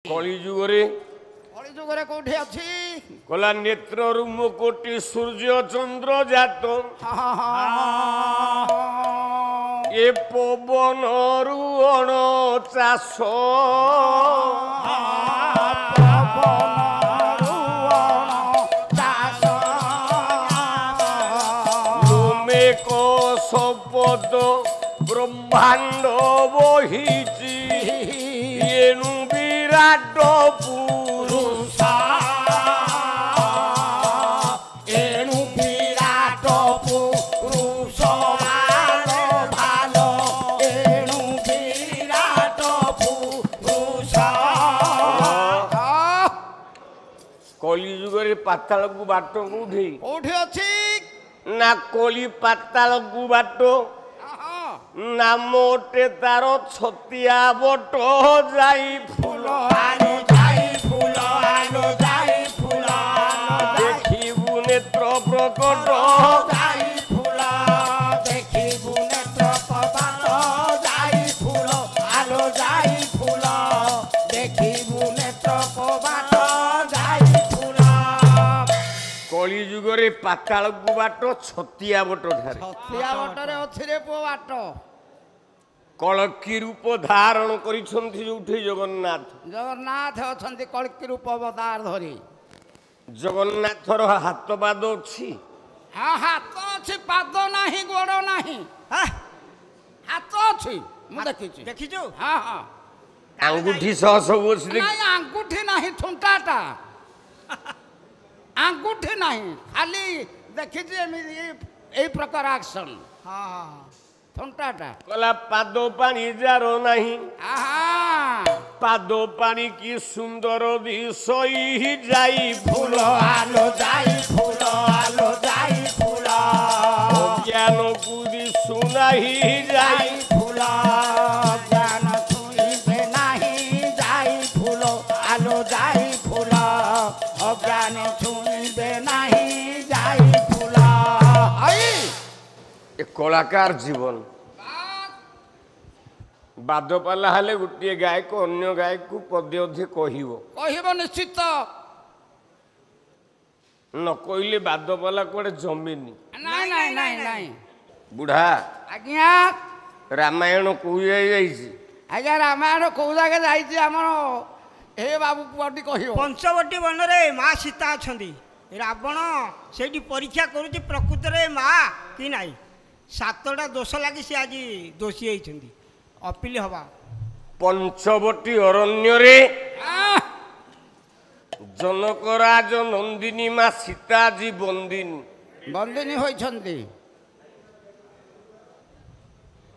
କଳିଯୁଗରେ କଳିଯୁଗରେ କୋଉଠି ଅଛି? କଲା ନେତ୍ରରୁ ମୁକୋଟି ସୂର୍ଯ୍ୟ ଚନ୍ଦ୍ର ଜାତ ଏ ପବନରୁ ଅଣ ଚାଷ ତୁମେ କ ଶପଥ ବ୍ରହ୍ମାଣ୍ଡ ବହିଛି ଏଣୁ ବିରାଟ ପୁରୁଷ ଏଣୁ ବିରାଟ ପୁରୁଷ ଭାଲ ଏଣୁ ବିରାଟ ପୁରୁଷ। କଳିଯୁଗରେ ପାତାଳକୁ ବାଟ କୋଉଠି? କୋଉଠି ଅଛି? ନା କଳି ପାତାଳକୁ ବାଟ ନାମଟେ ତାର ଛତିଆ ବଟ ଯାଇ ଫୁଲ ଆଲୋ ଯାଇ ଫୁଲ ଆଲୋ ଯାଇ ଫୁଲ ଦେଖିବୁ ନେତ୍ର ପ୍ରକଟ ଯାଇ ଫୁଲ ଦେଖିବୁ ନେତ୍ର ପ୍ରବାଟ ଯାଇ ଫୁଲ ଆଲୋ ଯାଇ ଫୁଲ ଦେଖିବୁ ନେତ୍ର ପ୍ରବାଟ ଯାଇ ଫୁଲ। କଳିଯୁଗରେ ପାତାଳକୁ ବାଟ ଛତିଆ ବଟ ଠାରେ ଛତିଆ ବଟରେ ଅଛି ରେ ପୁଅ ବାଟ। କଳକି ରୂପ ଧାରଣ କରିଛନ୍ତି ଯୋଉଠି ଜଗନ୍ନାଥ। ଜଗନ୍ନାଥ ଅଛନ୍ତି କଳକି ରୂପ ଅବତାର ଧରି। ଜଗନ୍ନାଥର ହାତ ପାଦ ଅଛି? ହଁ ହାତ ଅଛି ପାଦ ନାହିଁ ଗୋଡ଼ ନାହିଁ। ହାତ ଅଛି ମୁଁ ଦେଖିଛି। ଦେଖିଛୁ? ହଁ ହଁ ଆଙ୍ଗୁଠି ସହ ସବୁ ଅଛି ନାଇଁ ଆଙ୍ଗୁଠି ନାହିଁ ଥୁଣ୍ଟାଟା ଆଙ୍ଗୁଠି ନାହିଁ ଖାଲି ଦେଖିଛି ଏମିତି ଏଇ ପ୍ରକାର ଆକ୍ସନ୍ ଥୁଣ୍ଟାଟା। କଲା ପାଦ ପାଣି ଯାର ନାହିଁ ଆହା ପାଦ ପାଣି କି ସୁନ୍ଦର ଦିଶଇ ଯାଇ ଫୁଲ ଆଲୋ ଯାଇ ଫୁଲ ଆଲୋ ଯାଇ ଫୁଲ ଜ୍ଞାନକୁ ଦିଶୁନାହିଁ ଯାଇ ଫୁଲ ଜ୍ଞାନ ଛୁଇଁବେ ନାହିଁ ଯାଇ ଫୁଲ ଆଲୋ ଯାଇ ଫୁଲ ଅଜ୍ଞାନ ଛୁଇଁବେ ନାହିଁ ଯାଇ ଫୁଲ। ଏ କଳାକାର ଜୀବନ। ବାଦପାଲା ହେଲେ ଗୋଟିଏ ଗାୟକ ଅନ୍ୟ ଗାୟକକୁ ପଦେ ଅଧେ କହିବ କହିବ ନିଶ୍ଚିତ। ନ କହିଲେ ବାଦପାଲା କୁଆଡେ ଜମିନି। ନାଇଁ ନାଇଁ ନାଇଁ ନାଇଁ ବୁଢା ଆଜ୍ଞା ରାମାୟଣ କୋଉ ଯାଇ ଯାଇଛି? ଆଜ୍ଞା ରାମାୟଣ କୋଉ ଜାଗା ଯାଇଛି ଆମର ଏ ବାବୁ ପୁଅଟି କହିବ। ପଞ୍ଚବଟୀ ବନରେ ମା ସୀତା ଅଛନ୍ତି। ରାବଣ ସେଇଠି ପରୀକ୍ଷା କରୁଛି ପ୍ରକୃତରେ ମା କି ନାହିଁ। 7ଟା ଦୋଷ ଲାଗି ସେ ଆଜି ଦୋଷୀ ହେଇଛନ୍ତି। ଅପିଲ ହବା ପଞ୍ଚବଟୀ ଅରଣ୍ୟରେ ଜନକରାଜ ନନ୍ଦିନୀ ମା ସୀତା ଆଜି ବନ୍ଦିନୀ ବନ୍ଦିନୀ ହୋଇଛନ୍ତି।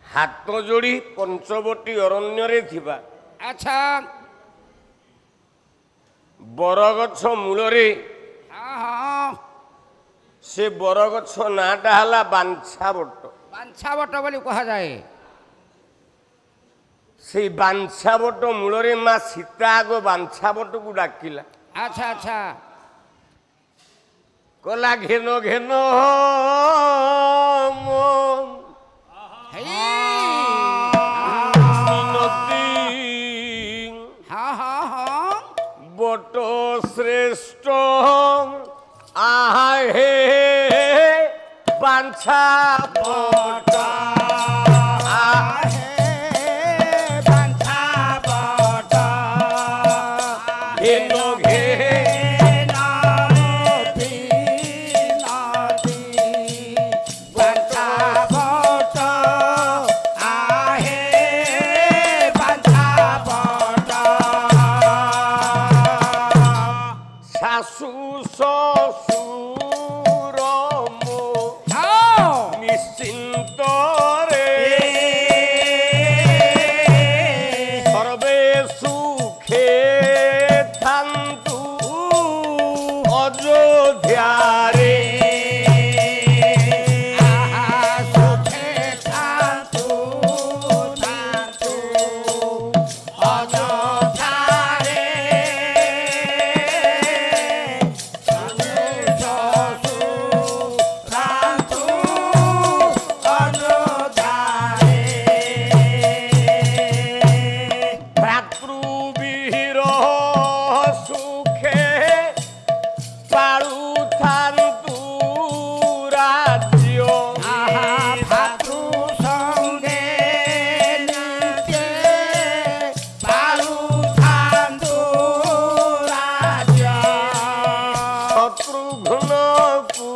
ହାତ ଯୋଡ଼ି ପଞ୍ଚବଟୀ ଅରଣ୍ୟରେ ଥିବା ଆଚ୍ଛା ବରଗଛ ମୂଳରେ ହଁ ସେ ବରଗଛ ନାଁଟା ହେଲା ବାଞ୍ଛା ବଟ। ବାଞ୍ଛା ବଟ ବୋଲି କୁହାଯାଏ। ସେଇ ବାଞ୍ଛା ବଟ ମୂଳରେ ମା ସୀତା ଆଗ ବାଞ୍ଛା ବଟକୁ ଡାକିଲା। ଆଚ୍ଛା ଆଚ୍ଛା କଲା ଘେନ ଘେନ ମୋ ମିନତି ହଁ ହଁ ହଁ ବଟ ଶ୍ରେଷ୍ଠ ଆହା ହେ ବାଞ୍ଛା ବଟ ଘେନ ଘେନ ଶାଶୁ ଶ୍ୱଶୁର ମୋ ନିଶ୍ଚିନ୍ତରେ ସର୍ବେ ସୁଖେ ଥାନ୍ତୁ ଅଯୋଧ୍ୟାରେ। ସୁଖେ ପାଳୁଥାନ୍ତୁ ରାଜ୍ୟ ଭାତୃ ସଙ୍ଗେ ନିଜେ ପାଳୁଥାନ୍ତୁ ରାଜ୍ୟ ଶତ୍ରୁଘ୍ନକୁ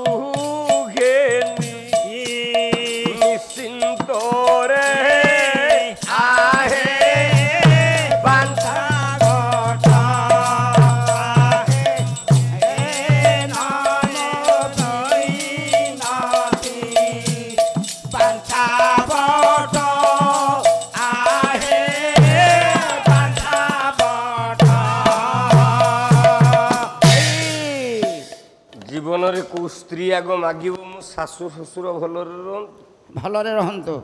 ଘେନି ନିଶ୍ଚିନ୍ତରେ ଆହେ ବାଞ୍ଛା ଜୀବନରେ କୋଉ ସ୍ତ୍ରୀ ଆଗ ମାଗିବ ମୋ ଶାଶୁ ଶ୍ୱଶୁର ଭଲରେ ରୁହନ୍ତୁ। ଭଲରେ ରହନ୍ତୁ।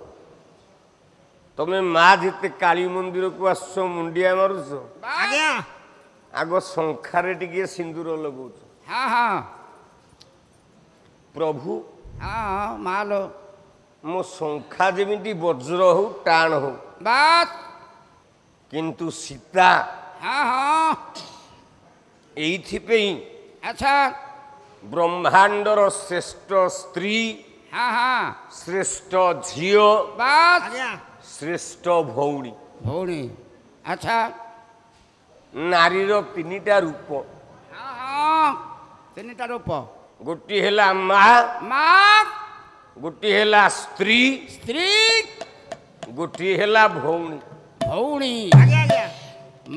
ତମେ ମା ଯେତେ କାଳୀ ମନ୍ଦିରକୁ ଆସୁଛ ମୁଣ୍ଡିଆ ମାରୁଛ ଆଜ୍ଞା ଆଗ ଶଙ୍ଖାରେ ଟିକେ ସିନ୍ଦୁର ଲଗାଉଛ। ହଁ ହଁ ପ୍ରଭୁ ହଁ ମାଲୋ ମୋ ଶଙ୍ଖା ଯେମିତି ବଜ୍ର ହଉ ଟାଣ ହଉ, ବାସ୍ କିନ୍ତୁ ସୀତା ହଁ ହଁ ଏଇଥିପାଇଁ ଆଚ୍ଛା ବ୍ରହ୍ମାଣ୍ଡର ଶ୍ରେଷ୍ଠ ସ୍ତ୍ରୀ, ହଁ ହଁ ଶ୍ରେଷ୍ଠ ଝିଅ, ବାସ୍ ଆଜ୍ଞା ଶ୍ରେଷ୍ଠ ଭଉଣୀ। ଭଉଣୀ ଆଚ୍ଛା ନାରୀର ତିନିଟା ରୂପ, ହଁ ହଁ ତିନିଟା ରୂପ। ଗୋଟିଏ ହେଲା ମା, ମା ଗୋଟିଏ ହେଲା ସ୍ତ୍ରୀ, ସ୍ତ୍ରୀ ଗୋଟିଏ ହେଲା ଭଉଣୀ। ଭଉଣୀ ଆଜ୍ଞା ଆଜ୍ଞା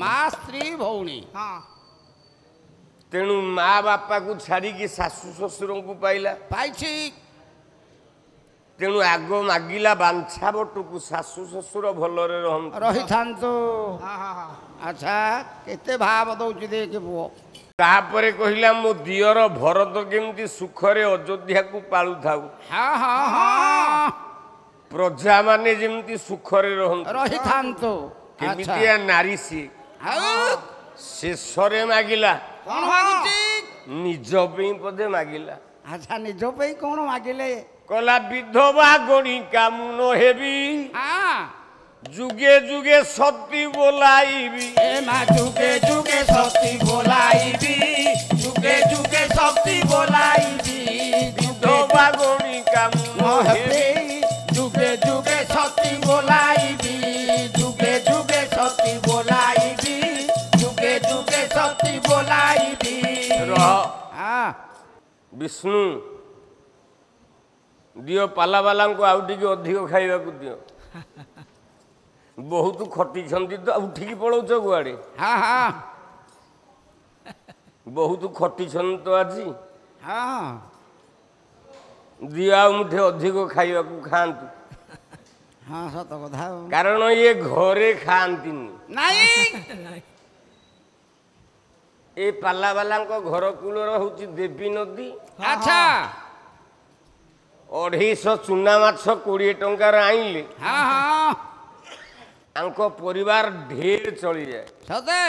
ମା ସ୍ତ୍ରୀ ଭଉଣୀ। ହଁ ତେଣୁ ମା ବାପାକୁ ଛାଡ଼ିକି ଶାଶୁ ଶ୍ୱଶୁରଙ୍କୁ ପାଇଲା। ପାଇଛି ତେଣୁ ଆଗ ମାଗିଲା ବାଞ୍ଛା ବଟକୁ ଶାଶୁ ଶ୍ୱଶୁର ଭଲରେ ରହନ୍ତୁ। ରହିଥାନ୍ତୁ। ହଁ ହଁ ହଁ ଆଚ୍ଛା କେତେ ଭାବ ଦଉଛି ଦେଖେ ପୁଅ। ତାପରେ କହିଲା ମୋ ଦିଅର ଭରତ କେମିତି ସୁଖରେ ଅଯୋଧ୍ୟାକୁ ପାଳୁଥାଉ, ହଁ ହଁ ହଁ ପ୍ରଜାମାନେ ଯେମିତି ସୁଖରେ ରହନ୍ତୁ। ରହିଥାନ୍ତୁ। ଆଚ୍ଛା କେମିତିଆ ନାରୀ ସିଏ। ଆଉ ଶେଷରେ ମାଗିଲା କଣ ମାଗୁଛି? ନିଜ ପାଇଁ ପଦେ ମାଗିଲା। ଆଚ୍ଛା ନିଜ ପାଇଁ କଣ ମାଗିଲେ? କଲା ବିଧବା ଗଣିକା ମୁଁ ନ ହେବି, ହଁ ଯୁଗେ ଯୁଗେ ସତୀ ବୋଲାଇବି। ଏ ମା ଯୁଗେ ଯୁଗେ ଶକ୍ତି ବୋଲାଇବି, ଯୁଗେ ଯୁଗେ ଶକ୍ତି ବୋଲାଇବି। ବିଧବା ଗଣିକା ମୁଁ ନ ହେବି, ଯୁଗେ ଯୁଗେ ଶକ୍ତି ବୋଲାଇବି, ଯୁଗେ ଯୁଗେ ଶକ୍ତି ବୋଲାଇବି, ଯୁଗେ ଯୁଗେ ଶକ୍ତି ବୋଲାଇବି। ରହ ହଁ ବିଷ୍ଣୁ ଦିଅ ପାଲାବାଲାଙ୍କୁ ଆଉ ଟିକେ ଅଧିକ ଖାଇବାକୁ ଦିଅ। ବହୁତ ଖଟିଛନ୍ତି ତ ଉଠିକି ପଳଉଛ କୁଆଡ଼େ? ହଁ ହଁ ବହୁତ ଖଟିଛନ୍ତି ତ ଆଜି, ହଁ ଦିଅ ଆଉ ମୁଠେ ଅଧିକ ଖାଇବାକୁ ଖାଆନ୍ତୁ। ହଁ ସତ କଥା। କାରଣ ଇଏ ଘରେ ଖାଆନ୍ତିନି। ନାଇଁ ଏ ପାଲାବାଲାଙ୍କ ଘର କୂଳର ହଉଛି ଦେବୀ ନଦୀ। ଆଚ୍ଛା 250 ଚୁନା ମାଛ 20 ଟଙ୍କାରେ ଆଣିଲେ ହଁ ହଁ ତାଙ୍କ ପରିବାର ଢେର ଚଳିଯାଏ। ସତେ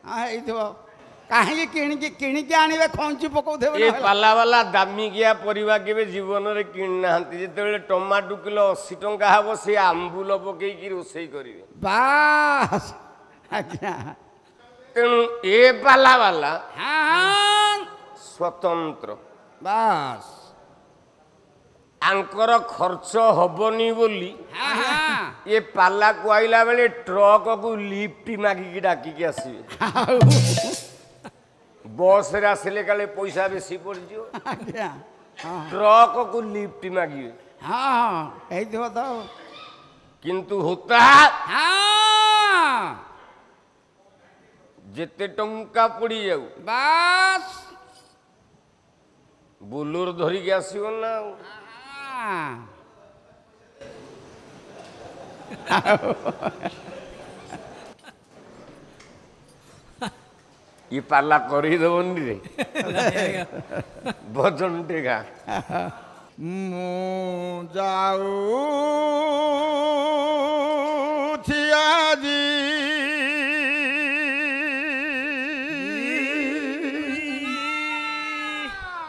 ହଁ ହେଇଥିବ। କାହିଁକି କିଣିକି ଆଣିବେ ଖଞ୍ଜି ପକଉଥିବେ ଏ ନହେଲେ। ପାଲାବାଲା ଦାମିକିଆ ପରିବା କେବେ ଜୀବନରେ କିଣି ନାହାନ୍ତି। ଯେତେବେଳେ ଟମାଟୋ କିଲୋ 80 ଟଙ୍କା ହବ ସେ ଆମ୍ବୁଲ ପକେଇକି ରୋଷେଇ କରିବେ। ବାସ୍ ଆଜ୍ଞା ତେଣୁ ଏ ପାଲାବାଲା ହଁ ସ୍ୱତନ୍ତ୍ର। ବାସ୍ ଆଙ୍କର ଖର୍ଚ୍ଚ ହବନି ବୋଲି ହଁ ହଁ ଏ ପାଲାକୁ ଆଇଲା ବେଳେ ଟ୍ରକକୁ ଲିଫ୍ଟ ମାଗିକି ଡାକିକି ଆସିବେ। ଆଉ ବସରେ ଆସିଲେ କାଳେ ପଇସା ବେଶୀ ପଡ଼ିଯିବ, ଆଜ୍ଞା ହଁ ଟ୍ରକକୁ ଲିଫ୍ଟ ମାଗିବେ। ହଁ ହଁ ହେଇଥିବ ତ। କିନ୍ତୁ ହୋତା ହଁ ଯେତେ ଟଙ୍କା ପଡ଼ିଯାଉ ବାସ୍ ବୋଲୋର ଧରିକି ଆସିବ ନା ଆଉ। ଇ ପାଲା କରିଦେବନି ରେ ଭଜନ ଟେକା। ମୁଁ ଯାଉଛି ଆଜି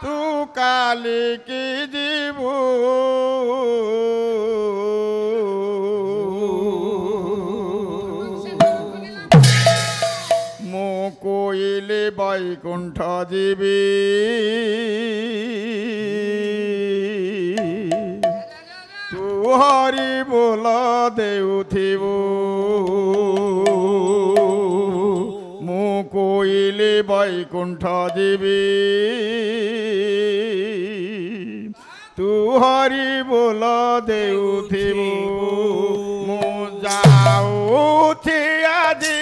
ତୁ କାଲିକି ଯିବୁ ମୁଁ କୋଇଲି ବୈକୁଣ୍ଠ ଯିବି ତୁ ହରି ବୋଲ ଦେଉଥିବୁ ମୁଁ କୋଇଲି ବୈକୁଣ୍ଠ ଯିବି ତୁ ହରି ବୋଲ ଦେଉଥିବୁ ମୁଁ ଯାଉଛି ଆଜି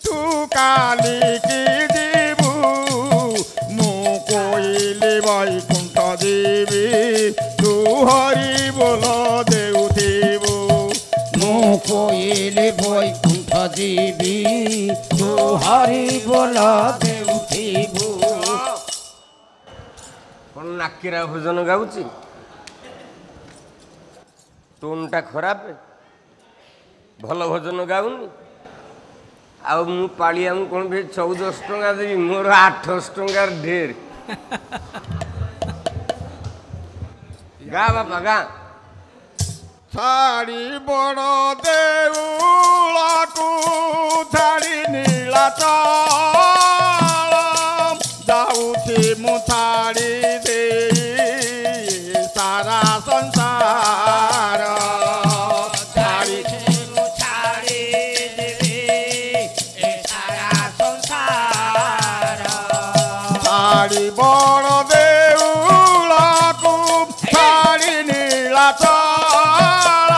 ତୁ କାଲିକି ଯିବୁ ମୁଁ କୋଇଲି ବୈକୁଣ୍ଠ ଯିବି ତୁ ହରି ବୋଲ ଦେଉଥିବୁ ମୁଁ କୋଇଲି ବୈକୁଣ୍ଠ ଯିବି ତୁ ହରି ବୋଲ ଦେଉଥିବୁ। କ'ଣ ନାକିରା ଭୋଜନ ଗାଉଛି? ଟୋନ୍ଟା ଖରାପ, ଭଲ ଭଜନ ଗାଉନି। ଆଉ ମୁଁ ପାଳିଆଙ୍କୁ କ'ଣ ବି 1400 ଟଙ୍କା ଦେବି, ମୋର 800 ଟଙ୍କାର ଢେର। ଗା ବାପା ଗା। ଛାଡ଼ି ବଡ଼ ଦେଉଳକୁ ଛାଡ଼ି ନୀଳାଚଳ ଯାଉଛି ମୁଁ ଛାଡ଼ି ଦେଇ ସାରା ସଂସାର ଛାଡ଼ି ବଡ଼ ଦେଉଳକୁ ଛାଡ଼ି ନୀଳାଚଳ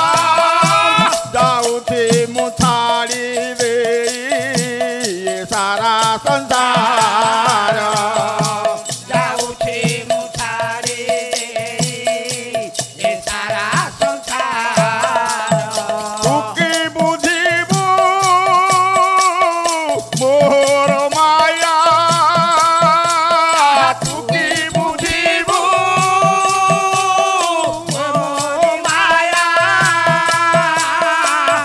ଯାଉଛି ମୁଁ ଛାଡ଼ି ଦେଇ ସାରା ସଂସାର ଯାଉଛି ମୁଁ ଛାଡ଼ି ଦେଇ ସାରା ସଂସାର। ତୁ କି ବୁଝିବୁ ମୋର ମାୟା ତୁ କି ବୁଝିବୁ ମାୟା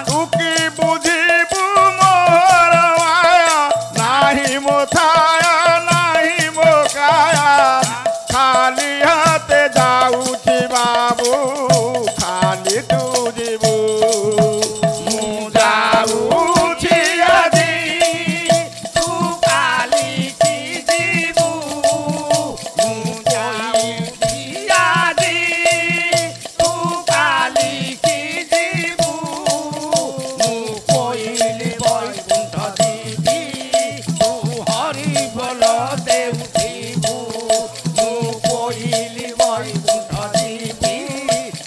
ତୁ କି ବୁଝିବୁ ମୋର ମାୟା ନାହିଁ ମୋ ଛାୟା ନାହିଁ ମୋ କାୟା ଖାଲି ହାତେ ଯାଉଛି ବାବୁ ଖାଲି ତୁ ଯିବୁ ମୁଁ ଯାଉଛି ଆଜି ତୁ କାଲିକି ଯିବୁ ମୁଁ ଯାଉଛି ଆଜି ତୁ କାଲିକି ଯିବୁ ମୁଁ କୋଇଲି ବୈକୁଣ୍ଠ ଯିବି ତୁ ହରି ବୋଲ ଦେଉଥିବୁ ମୁଁ କୋଇଲି ବୈକୁଣ୍ଠ ଯିବି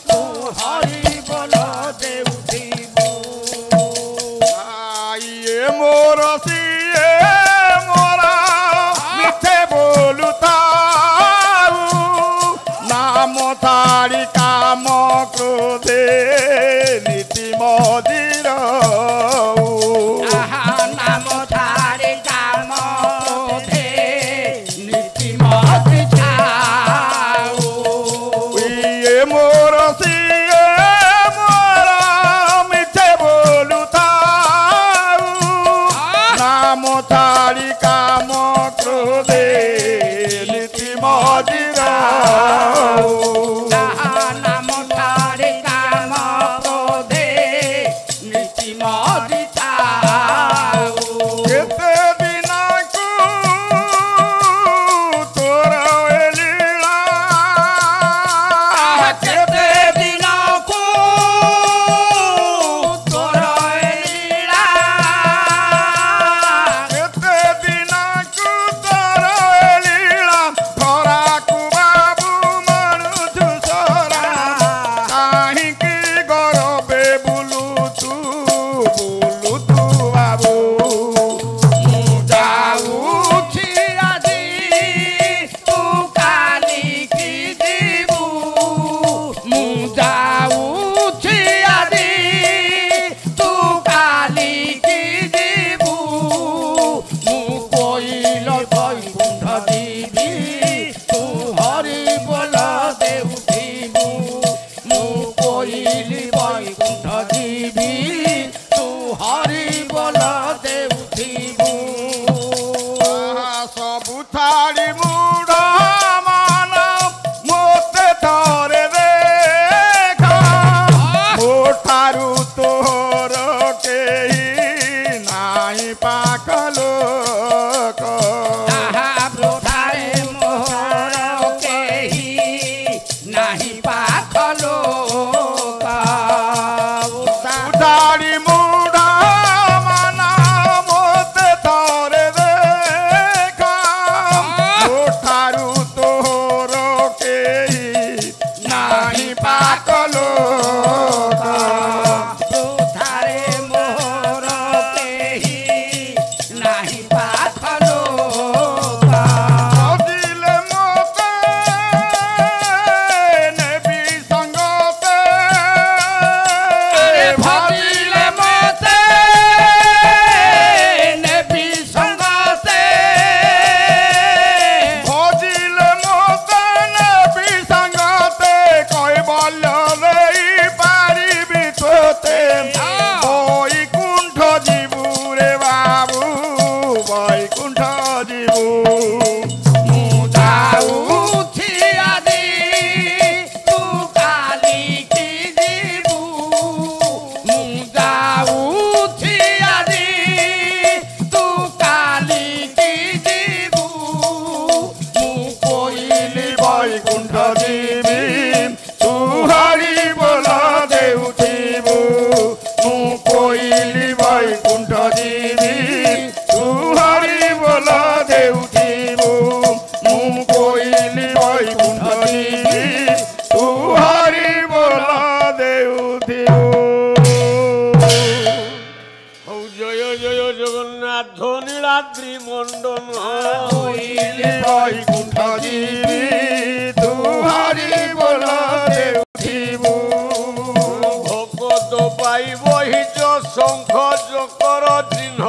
ତୁ ହରି ବୋଲ ଦେଉଥିବୁ। ଇଏ ମୋର ସିଏ ମୋର ମିଥ୍যେ ବୋଲୁଥାଉ ନାମ ଛାଡ଼ି କାମ କ୍ରୋଧେ ନୀତି ମଦିର ନାମ ଛାଡ଼ି କାମ କ୍ରୋଧେ ନୀତି ମତି ଛାଉ ଇଏ ମୋର ସିଏ ମୋର ମିଥ୍যେ ବୋଲୁଥାଉ ନାମ ଛାଡ଼ି କାମ କ୍ରୋଧେ ନୀତି ମଦିର ନାମ ଛାଡ଼ି କାମ କ୍ରୋଧେ ନୀତି ମତି ଛାଉ କେତେ ଦିନକୁ ତୋର ଏ ଲୀଳା କେତେ ଦିନକୁ ତୋର ଏ ଲୀଳା କେତେ ଦିନକୁ ତୋର ଏ ଲୀଳା ଧରାକୁ ବାବୁ ମଣୁଛୁ ବୈକୁଣ୍ଠ ଯିବୁ ମୁଁ ଯାଉଛି ଆଜି ତୁ କାଲିକି ଯିବୁ ମୁଁ ଯାଉଛି ଆଜି ତୁ କାଲିକି ଯିବୁ ମୁଁ କହିଲି ବୈକୁଣ୍ଠ ଯିବି ତୁ ହରି ବୋଲ ଦେଉଥିବୁ ମୁଁ କହିଲି ବୈକୁଣ୍ଠ ଯିବି ତୁ ହରି ବୋଲ ଦେଉଥିବୁ ମୁଁ କହିଲି ବୈକୁଣ୍ଠ ଯିବି ତୁ ହରି ବୋଲ ଦେଉଥିବୁ। ହଉ ଜୟ ଜୟ ଜଗନ୍ନାଥ ନୀଳାଦ୍ରି ମଣ୍ଡନ କହିଲି ବୈକୁଣ୍ଠ ଯିବି ତୁ ହରି ବୋଲ ଦେଉଥିବୁ ଭଗତ ପାଇ ବହିଛ ଶଙ୍ଖ ଚକର ଚିହ୍ନ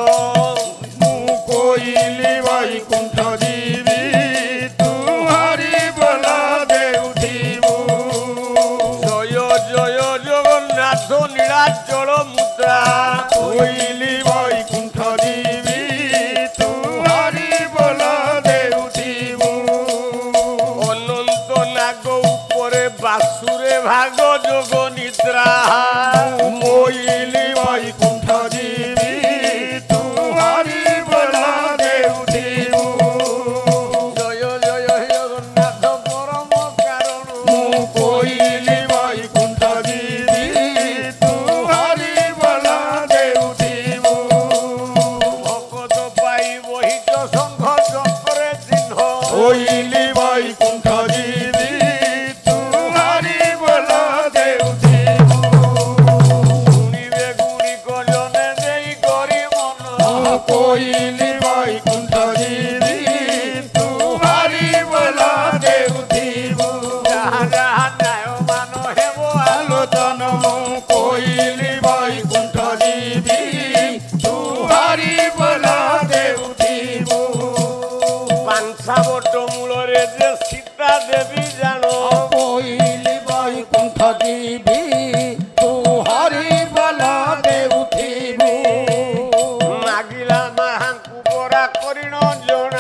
ମୁଁ କହିଲି ବୈକୁଣ୍ଠ ଯିବି ତୁ ହରି ବୋଲ ଦେଉଥିବୁ ଜୟ ଜୟ ଜଗନ୍ନାଥ ନୀଳାଚଳ ମୁଦ୍ରା କହିଲି ବୈକୁଣ୍ଠ ଯିବି ତୁ ହରି ବୋଲ ଦେଉଥିବୁ ଅନନ୍ତ ନାଗ ଉପରେ ବାସୁରେ ଭାଗ ଯୋଗ ନିଦ୍ରା କହିଲି ବୈକୁଣ୍ଠ ଯିବି ତୁ ହରି ବୋଲ ଦେଉଥିବୁ ଜୟ ଜୟ ଜଗନ୍ନାଥ ପରମ କାରଣ ମୁଁ କହିଲି ବୈକୁଣ୍ଠ ଯିବି ତୁ ହରି ବୋଲ ଦେଉଥିବୁ ଭଗତ ପାଇ ବହିଛ ଶଙ୍ଖ ଚକ୍ରେ ଚିହ୍ନ କହିଲି ବୈକୁଣ୍ଠ ଯିବି ତୁ ହରି ବୋଲ ଦେଉଥିବୁ ଶୁଣିବେ ଗୁଡ଼ିକ ଜନେ ଦେଇ କରି ମନ କହିଲି ବୈକୁଣ୍ଠ ଯିବି ତୁ ହରି ବୋଲ ଦେଉଥିବୁ ଯାହା ଯାହା ନ୍ୟାୟ ମାନ ହେବ ଆଲୋଚନ ମୁଁ କହିଲି ବୈକୁଣ୍ଠ ଯିବି ତୁ ହରି ବୋଲ ଦେଉଥିବୁ ପାଞ୍ଚା ବଟ ମୂଳରେ ଯେ ସୀତା ଦେବୀ ଜାଣ କହିଲି ବୈକୁଣ୍ଠ ଯିବି ତୁ ହରି ବୋଲ ଦେଉଥିବୁ ମାଗିଲା ମାହାଙ୍କୁ ବରା କରିଣ ଜଣା